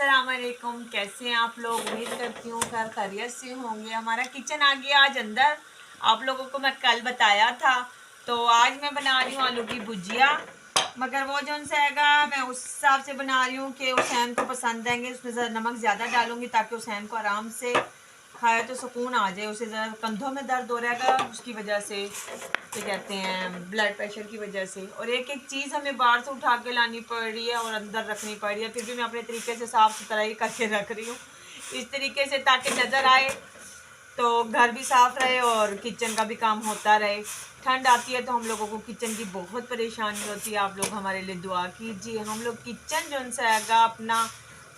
अस्सलाम वालेकुम। कैसे हैं आप लोग? उम्मीद करती हूँ खैर खैरियत से होंगे। हमारा किचन आ गया आज अंदर। आप लोगों को मैं कल बताया था। तो आज मैं बना रही हूँ आलू की भुजिया, मगर वो जो सा हैगा मैं उस हिसाब से बना रही हूँ कि हुसैन को पसंद आएंगे। उसमें ज़रा नमक ज़्यादा डालूंगी ताकि हुसैन को आराम से खाए तो सुकून आ जाए। उसे ज़रा कंधों में दर्द हो रहेगा उसकी वजह से, क्या कहते हैं, ब्लड प्रेशर की वजह से। और एक एक चीज़ हमें बाहर से उठा के लानी पड़ रही है और अंदर रखनी पड़ रही है। फिर भी मैं अपने तरीके से साफ़ सुथरा ही करके रख रही हूँ इस तरीके से ताकि नज़र आए तो घर भी साफ़ रहे और किचन का भी काम होता रहे। ठंड आती है तो हम लोगों को किचन की बहुत परेशानी होती है। आप लोग हमारे लिए दुआ कीजिए। हम लोग किचन जो सा हैगा अपना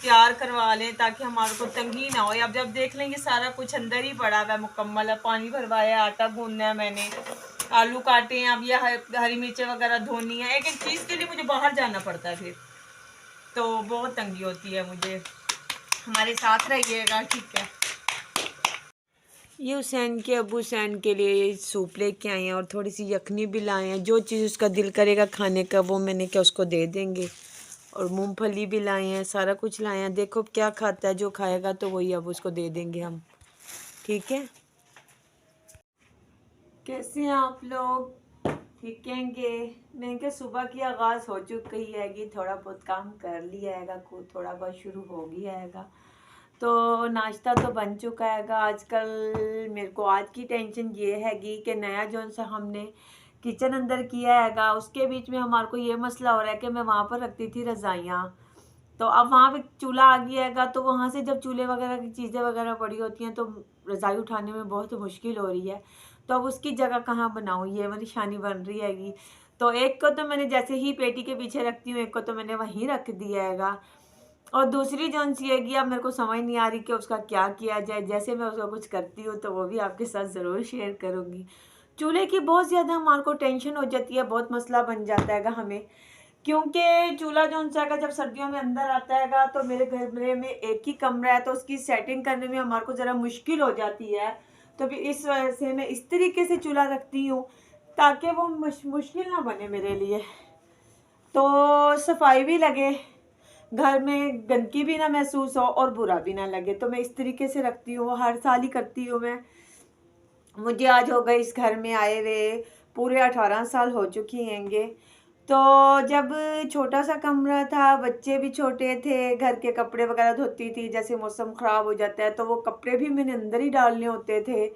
तैयार करवा लें ताकि हमारे को तंगी ना हो। अब जब देख लेंगे सारा कुछ अंदर ही पड़ा हुआ है, मुकम्मल है। पानी भरवाया, आटा गूंदना है, मैंने आलू काटे हैं, अब ये हरी मिर्चें वगैरह धोनी है। एक एक चीज़ के लिए मुझे बाहर जाना पड़ता है, फिर तो बहुत तंगी होती है मुझे। हमारे साथ रहिएगा, ठीक है। ये हुसैन के अबू हुसैन के लिए सूप लेके आए हैं और थोड़ी सी यखनी भी लाए हैं। जो चीज़ उसका दिल करेगा खाने का वो मैंने क्या उसको दे देंगे। और मूंगफली भी लाए हैं, सारा कुछ लाए हैं। देखो क्या खाता है, जो खाएगा तो वही अब उसको दे देंगे हम, ठीक है। कैसे हैं आप लोग? ठीक हैंगे? मैं क्या सुबह की आगाज़ हो चुकी है कि थोड़ा बहुत काम कर लिया हैगा, थोड़ा बहुत शुरू हो गया हैगा। तो नाश्ता तो बन चुका हैगा। आजकल मेरे को आज की टेंशन ये हैगी कि नया जो सा हमने किचन अंदर किया हैगा उसके बीच में हमारे को ये मसला हो रहा है कि मैं वहाँ पर रखती थी रज़ाइयाँ, तो अब वहाँ पे चूल्हा आ गया हैगा। तो वहाँ से जब चूल्हे वगैरह की चीज़ें वगैरह पड़ी होती हैं तो रज़ाई उठाने में बहुत मुश्किल हो रही है। तो अब उसकी जगह कहाँ बनाऊँ, ये परेशानी बन रही हैगी। तो एक को तो मैंने जैसे ही पेटी के पीछे रखती हूँ, एक को तो मैंने वहीं रख दिया हैगा। और दूसरी जौन सी हैगी अब मेरे को समझ नहीं आ रही कि उसका क्या किया जाए। जैसे मैं उसका कुछ करती हूँ तो वो भी आपके साथ ज़रूर शेयर करूँगी। चूल्हे की बहुत ज़्यादा हमारे को टेंशन हो जाती है, बहुत मसला बन जाता हैगा हमें, क्योंकि चूल्हा जो सा जब सर्दियों में अंदर आता हैगा तो मेरे घर में एक ही कमरा है, तो उसकी सेटिंग करने में हमारे को ज़रा मुश्किल हो जाती है। तो फिर इस वजह से मैं इस तरीके से चूल्हा रखती हूँ ताकि वो मुश्किल ना बने मेरे लिए, तो सफाई भी लगे, घर में गंदगी भी ना महसूस हो और बुरा भी ना लगे। तो मैं इस तरीके से रखती हूँ, हर साल ही करती हूँ मैं। मुझे आज हो गए इस घर में आए हुए पूरे 18 साल हो चुकी हैंगे। तो जब छोटा सा कमरा था, बच्चे भी छोटे थे, घर के कपड़े वगैरह धोती थी, जैसे मौसम ख़राब हो जाता है तो वो कपड़े भी मैंने अंदर ही डालने होते थे,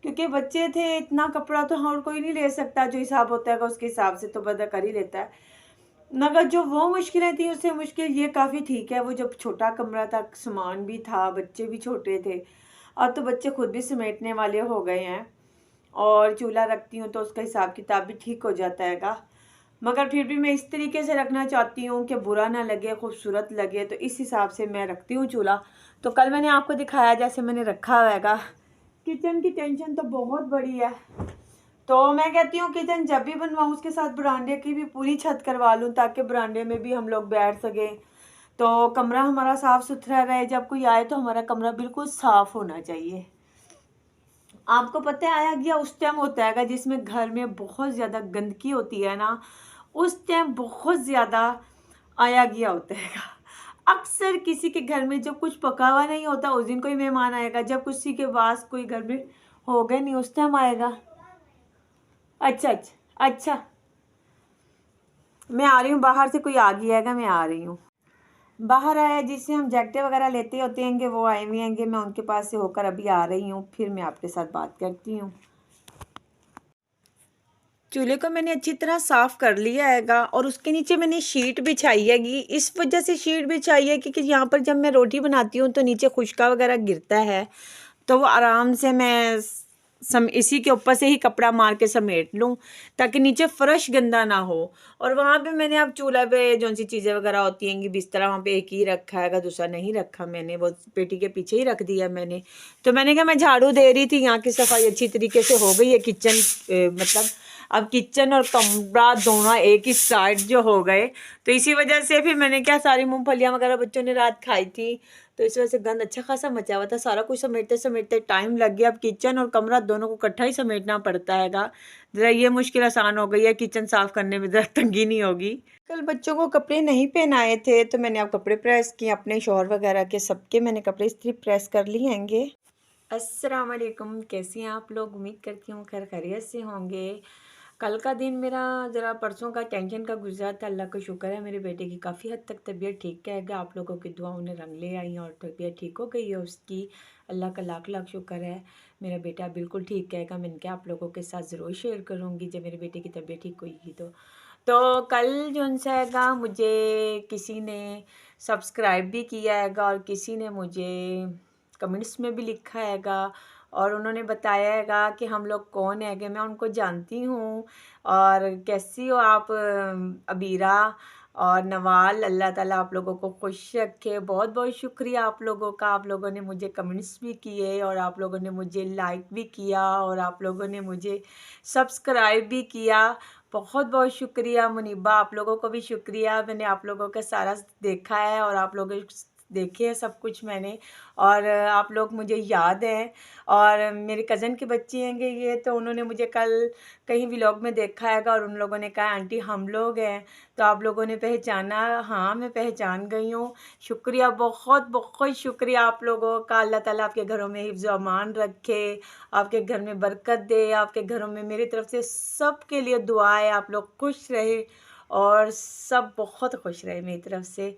क्योंकि बच्चे थे। इतना कपड़ा तो हर कोई नहीं ले सकता, जो हिसाब होता है उसके हिसाब से तो बंदा कर ही लेता है। मगर जो वो मुश्किलें थी उससे मुश्किल ये काफ़ी ठीक है, वो जब छोटा कमरा था, सामान भी था, बच्चे भी छोटे थे। अब तो बच्चे खुद भी समेटने वाले हो गए हैं और चूल्हा रखती हूँ तो उसका हिसाब किताब भी ठीक हो जाता हैगा। मगर फिर भी मैं इस तरीके से रखना चाहती हूँ कि बुरा ना लगे, खूबसूरत लगे, तो इस हिसाब से मैं रखती हूँ चूल्हा। तो कल मैंने आपको दिखाया जैसे मैंने रखा हुआ हैगा। किचन की टेंशन तो बहुत बड़ी है, तो मैं कहती हूँ किचन जब भी बनवाऊँ उसके साथ बरांडे की भी पूरी छत करवा लूँ ताकि बरांडे में भी हम लोग बैठ सकें, तो कमरा हमारा साफ़ सुथरा रहे। जब कोई आए तो हमारा कमरा बिल्कुल साफ़ होना चाहिए। आपको पता है आया गया उस टाइम होता है जिसमें घर में बहुत ज़्यादा गंदगी होती है ना, उस टाइम बहुत ज़्यादा आया गया होता है। अक्सर किसी के घर में जब कुछ पका हुआ नहीं होता उस दिन कोई मेहमान आएगा, जब किसी के पास कोई घर में होगा नहीं उस टाइम आएगा। अच्छा अच्छा अच्छा, मैं आ रही हूँ, बाहर से कोई आ गया हैगा, मैं आ रही हूँ। बाहर आया जिससे हम जैकेटें वगैरह लेते होते हैं वो आए हुए हैं, मैं उनके पास से होकर अभी आ रही हूँ, फिर मैं आपके साथ बात करती हूँ। चूल्हे को मैंने अच्छी तरह साफ़ कर लिया हैगा और उसके नीचे मैंने शीट बिछाई हैगी। इस वजह से शीट बिछाई है क्योंकि यहाँ पर जब मैं रोटी बनाती हूँ तो नीचे खुशका वगैरह गिरता है, तो वो आराम से मैं इसी के ऊपर से ही कपड़ा मार के समेट लूँ ताकि नीचे फ़र्श गंदा ना हो। और वहाँ पे मैंने अब चूल्हे पे जो सी चीज़ें वगैरह होती हैं कि बिस्तर वहाँ पे एक ही रखा हैगा, दूसरा नहीं रखा मैंने, वो पेटी के पीछे ही रख दिया मैंने। तो मैंने कहा मैं झाड़ू दे रही थी, यहाँ की सफाई अच्छी तरीके से हो गई है। किचन मतलब अब किचन और कमरा दोनों एक ही साइड जो हो गए, तो इसी वजह से फिर मैंने क्या सारी मूंगफलियाँ वगैरह बच्चों ने रात खाई थी, तो इस वजह से गंद अच्छा खासा मचा हुआ था। सारा कुछ समेटते समेटते टाइम लग गया। अब किचन और कमरा दोनों को इकट्ठा ही समेटना पड़ता हैगा। ज़रा ये मुश्किल आसान हो गई है, किचन साफ़ करने में ज़रा तंगी नहीं होगी। कल बच्चों को कपड़े नहीं पहनाए थे, तो मैंने अब कपड़े प्रेस किए, अपने शौहर वगैरह के सबके मैंने कपड़े इस्त्री प्रेस कर लिए हैंगे। अस्सलाम वालेकुम, कैसी हैं आप लोग? उम्मीद करती हूँ खैर खैरियत से होंगे। कल का दिन मेरा ज़रा परसों का टेंशन का गुजरा था। अल्लाह का शुक्र है मेरे बेटे की काफ़ी हद तक तबीयत ठीक है। आप लोगों की दुआओं ने रंग ले आई और तबीयत ठीक हो गई है उसकी। अल्लाह का लाख लाख शुक्र है। मेरा बेटा बिल्कुल ठीक रहेगा। मैंने क्या आप लोगों के साथ ज़रूर शेयर करूँगी जब मेरे बेटे की तबीयत ठीक होगी। तो कल जो हैगा मुझे किसी ने सब्सक्राइब भी किया हैगा और किसी ने मुझे कमेंट्स में भी लिखा हैगा और उन्होंने बताया हैगा कि हम लोग कौन हैगे। मैं उनको जानती हूँ। और कैसी हो आप अबीरा और नवाल? अल्लाह ताला आप लोगों को खुश रखे। बहुत बहुत शुक्रिया आप लोगों का। आप लोगों ने मुझे कमेंट्स भी किए और आप लोगों ने मुझे लाइक भी किया और आप लोगों ने मुझे सब्सक्राइब भी किया। बहुत बहुत शुक्रिया मुनीबा, आप लोगों को भी शुक्रिया। मैंने आप लोगों का सारा देखा है और आप लोगों देखे है सब कुछ मैंने, और आप लोग मुझे याद हैं। और मेरे कज़न के बच्चे हैंगे ये, तो उन्होंने मुझे कल कहीं व्लॉग में देखा हैगा और उन लोगों ने कहा आंटी हम लोग हैं। तो आप लोगों ने पहचाना? हाँ, मैं पहचान गई हूँ। शुक्रिया, बहुत बहुत शुक्रिया आप लोगों का। अल्लाह ताला आपके घरों में हिफ्ज़ व अमान रखे, आपके घर में बरकत दे। आपके घरों में मेरी तरफ से सब के लिए दुआ है, आप लोग खुश रहे और सब बहुत खुश रहे। मेरी तरफ से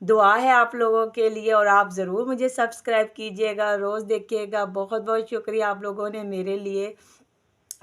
दुआ है आप लोगों के लिए और आप ज़रूर मुझे सब्सक्राइब कीजिएगा, रोज़ देखिएगा। बहुत बहुत शुक्रिया आप लोगों ने मेरे लिए,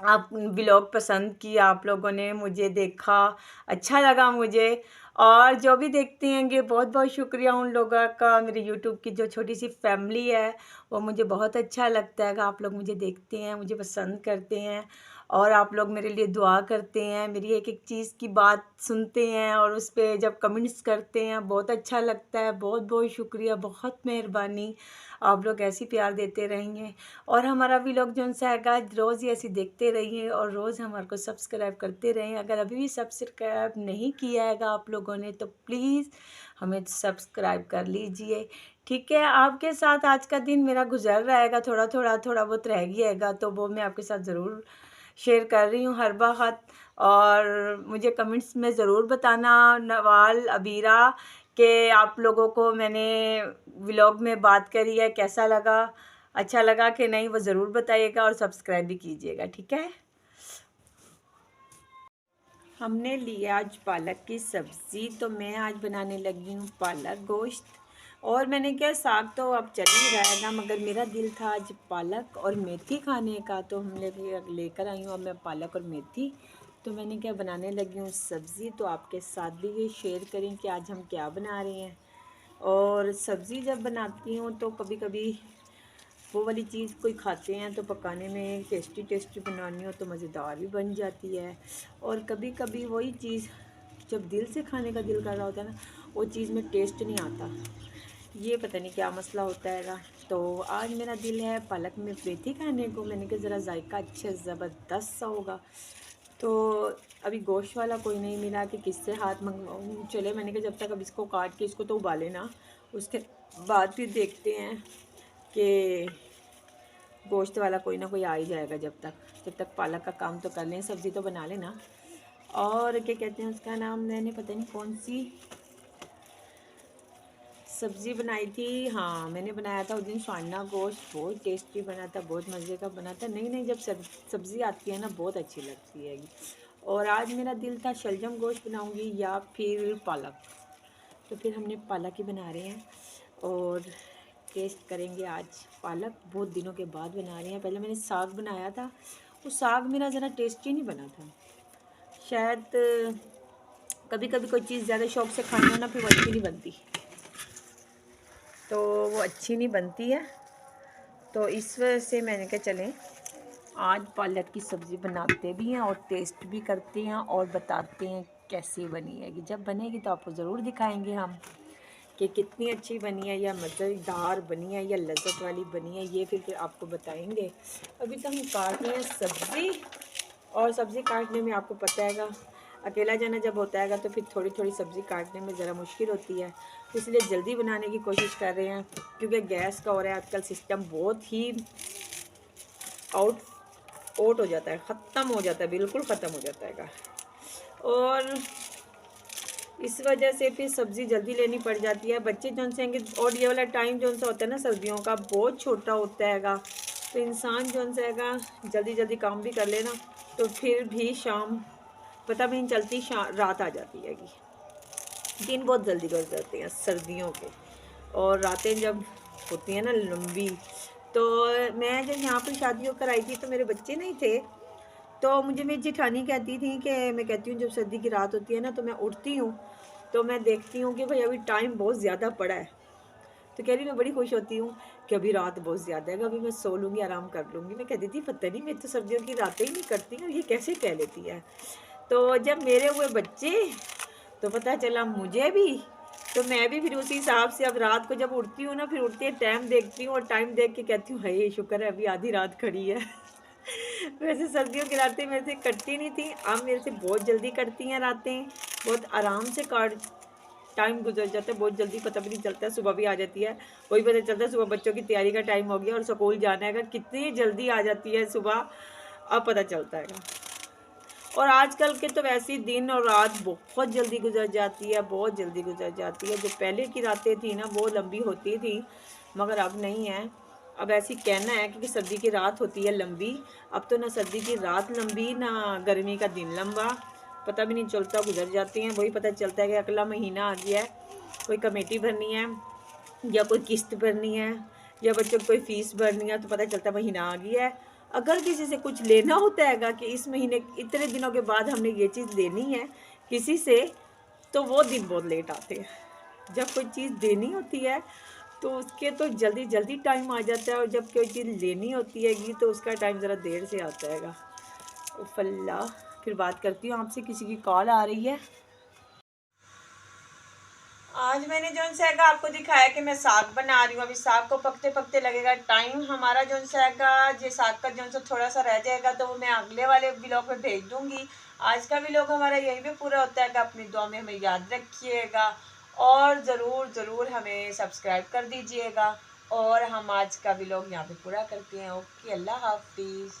आप व्लॉग पसंद किया, आप लोगों ने मुझे देखा, अच्छा लगा मुझे। और जो भी देखते हैंगे बहुत बहुत शुक्रिया उन लोगों का। मेरी यूट्यूब की जो छोटी सी फैमिली है वो मुझे बहुत अच्छा लगता है। आप लोग मुझे देखते हैं, मुझे पसंद करते हैं और आप लोग मेरे लिए दुआ करते हैं, मेरी एक एक चीज़ की बात सुनते हैं और उस पर जब कमेंट्स करते हैं बहुत अच्छा लगता है। बहुत बहुत शुक्रिया, बहुत मेहरबानी। आप लोग ऐसे प्यार देते रहेंगे और हमारा व्लॉग जो हैगा रोज़ ही ऐसे देखते रहिए और रोज़ हमारे को सब्सक्राइब करते रहें। अगर अभी भी सब्सक्राइब नहीं किया हैगा आप लोगों ने तो प्लीज़ हमें सब्सक्राइब कर लीजिए, ठीक है। आपके साथ आज का दिन मेरा गुजर रहेगा, थोड़ा बहुत रह गया हैगा तो वो मैं आपके साथ ज़रूर शेयर कर रही हूँ हर वक्त। और मुझे कमेंट्स में ज़रूर बताना नवाल, अबीरा, कि आप लोगों को मैंने व्लॉग में बात करी है कैसा लगा, अच्छा लगा कि नहीं, वो ज़रूर बताइएगा और सब्सक्राइब भी कीजिएगा, ठीक है। हमने लिया आज पालक की सब्ज़ी, तो मैं आज बनाने लगी हूँ पालक गोश्त। और मैंने क्या, साग तो अब चल ही रहा है ना, मगर मेरा दिल था आज पालक और मेथी खाने का, तो हमने भी लेकर आई हूँ अब मैं पालक और मेथी। तो मैंने क्या बनाने लगी हूँ सब्ज़ी, तो आपके साथ भी ये शेयर करें कि आज हम क्या बना रहे हैं। और सब्ज़ी जब बनाती हूँ तो कभी कभी वो वाली चीज़ कोई खाते हैं तो पकाने में टेस्टी टेस्टी बनानी हो तो मज़ेदार भी बन जाती है, और कभी कभी वही चीज़ जब दिल से खाने का दिल कर रहा होता है ना, वो चीज़ में टेस्ट नहीं आता। ये पता नहीं क्या मसला होता है। तो आज मेरा दिल है पालक में मेथी खाने को। मैंने कहा ज़रा जायका अच्छा ज़बरदस्त सा होगा। तो अभी गोश्त वाला कोई नहीं मिला कि किससे हाथ मंगवाऊँ। चले, मैंने कहा जब तक अब इसको काट के इसको तो उबाले ना, उसके बाद फिर देखते हैं कि गोश्त वाला कोई ना कोई आ ही जाएगा। जब तक पालक का काम तो कर लें, सब्ज़ी तो बना लेना। और क्या कहते हैं उसका नाम, मैंने पता नहीं कौन सी सब्ज़ी बनाई थी। हाँ, मैंने बनाया था उस दिन फाना गोश्त, बहुत टेस्टी बना था, बहुत मज़े का बना था। नहीं जब सब्ज़ी आती है ना बहुत अच्छी लगती है। और आज मेरा दिल था शलजम गोश्त बनाऊंगी या फिर पालक, तो फिर हमने पालक ही बना रहे हैं और टेस्ट करेंगे आज पालक। बहुत दिनों के बाद बना रहे हैं। पहले मैंने साग बनाया था, वो साग मेरा ज़रा टेस्टी नहीं बना था। शायद कभी कभी कोई चीज़ ज़्यादा शौक़ से खाना ना, फिर वो अच्छी नहीं बनती, तो वो अच्छी नहीं बनती है। तो इस वजह से मैंने कहा चलें आज पालक की सब्ज़ी बनाते भी हैं और टेस्ट भी करते हैं और बताते हैं कैसी बनी है। जब बनेगी तो आपको ज़रूर दिखाएंगे हम कि कितनी अच्छी बनी है, या मज़ेदार बनी है, या लज्जत वाली बनी है, ये फिर आपको बताएंगे। अभी तो हम काट रहे हैं सब्ज़ी और सब्ज़ी काटने में आपको पता हैगा, अकेला जाना जब होता हैगा तो फिर थोड़ी थोड़ी सब्ज़ी काटने में ज़रा मुश्किल होती है, तो इसलिए जल्दी बनाने की कोशिश कर रहे हैं, क्योंकि गैस का हो रहा है आजकल सिस्टम बहुत ही आउट आउट हो जाता है, ख़त्म हो जाता है, बिल्कुल ख़त्म हो जाता है। और इस वजह से फिर सब्ज़ी जल्दी लेनी पड़ जाती है। बच्चे जो से हैं, और ये वाला टाइम जो सा होता है ना सर्दियों का, बहुत छोटा होता हैगा, तो इंसान जो सा हैगा जल्दी जल्दी काम भी कर लेना, तो फिर भी शाम पता भी नहीं चलती, रात आ जाती हैगी। दिन बहुत जल्दी गुजर जाते हैं सर्दियों के, और रातें जब होती हैं ना लंबी। तो मैं जब यहाँ पर शादी होकर आई थी तो मेरे बच्चे नहीं थे, तो मुझे मेरी जेठानी कहती थी कि, मैं कहती हूँ जब सर्दी की रात होती है ना तो मैं उठती हूँ, तो मैं देखती हूँ कि भाई अभी टाइम बहुत ज़्यादा पड़ा है, तो कह रही मैं बड़ी खुश होती हूँ कि अभी रात बहुत ज़्यादा है, अभी मैं सो लूँगी, आराम कर लूँगी। मैं कहती थी पता नहीं, मैं तो सर्दियों की रातें ही नहीं करती और ये कैसे कह लेती है। तो जब मेरे हुए बच्चे तो पता चला मुझे भी, तो मैं भी फिर उसी हिसाब से अब रात को जब उठती हूँ ना, फिर उठते टाइम देखती हूँ और टाइम देख के कहती हूँ हाय शुक्र है अभी आधी रात खड़ी है। वैसे सर्दियों की रातें मेरे से कटती नहीं थी, अब मेरे से बहुत जल्दी कटती हैं रातें, बहुत आराम से काट टाइम गुजर जाता है, बहुत जल्दी पता भी नहीं चलता है, सुबह भी आ जाती है, वही पता चलता है सुबह बच्चों की तैयारी का टाइम हो गया और स्कूल जाना है, कितनी जल्दी आ जाती है सुबह, अब पता चलता है। और आजकल के तो वैसे ही दिन और रात बहुत जल्दी गुजर जाती है, बहुत जल्दी गुजर जाती है। जो पहले की रातें थी ना वो लंबी होती थी, मगर अब नहीं है। अब ऐसी कहना है कि सर्दी की रात होती है लंबी, अब तो ना सर्दी की रात लंबी ना गर्मी का दिन लंबा, पता भी नहीं चलता, गुजर जाती हैं। वही पता चलता है कि अगला महीना आ गया है, कोई कमेटी भरनी है या कोई किस्त भरनी है या बच्चों को कोई फ़ीस भरनी है, तो पता चलता है महीना आ गया है। अगर किसी से कुछ लेना होता हैगा कि इस महीने इतने दिनों के बाद हमने ये चीज़ लेनी है किसी से, तो वो दिन बहुत लेट आते हैं। जब कोई चीज़ देनी होती है तो उसके तो जल्दी जल्दी टाइम आ जाता है, और जब कोई चीज़ लेनी होती हैगी तो उसका टाइम ज़रा देर से आता हैगा। उफ़ अल्लाह, फिर बात करती हूँ आपसे, किसी की कॉल आ रही है। आज मैंने जो सा हैगा आपको दिखाया कि मैं साग बना रही हूँ। अभी साग को पकते पकते लगेगा टाइम हमारा, जो सा हैगा ये साग का जो सा थोड़ा सा रह जाएगा तो वो मैं अगले वाले व्लॉग में भेज दूँगी। आज का व्लॉग हमारा यहीं पे पूरा होता है कि अपनी दुआ में हमें याद रखिएगा, और ज़रूर ज़रूर हमें सब्सक्राइब कर दीजिएगा। और हम आज का व्लॉग यहाँ पे पूरा करते हैं। ओके, अल्लाह हाफिज़।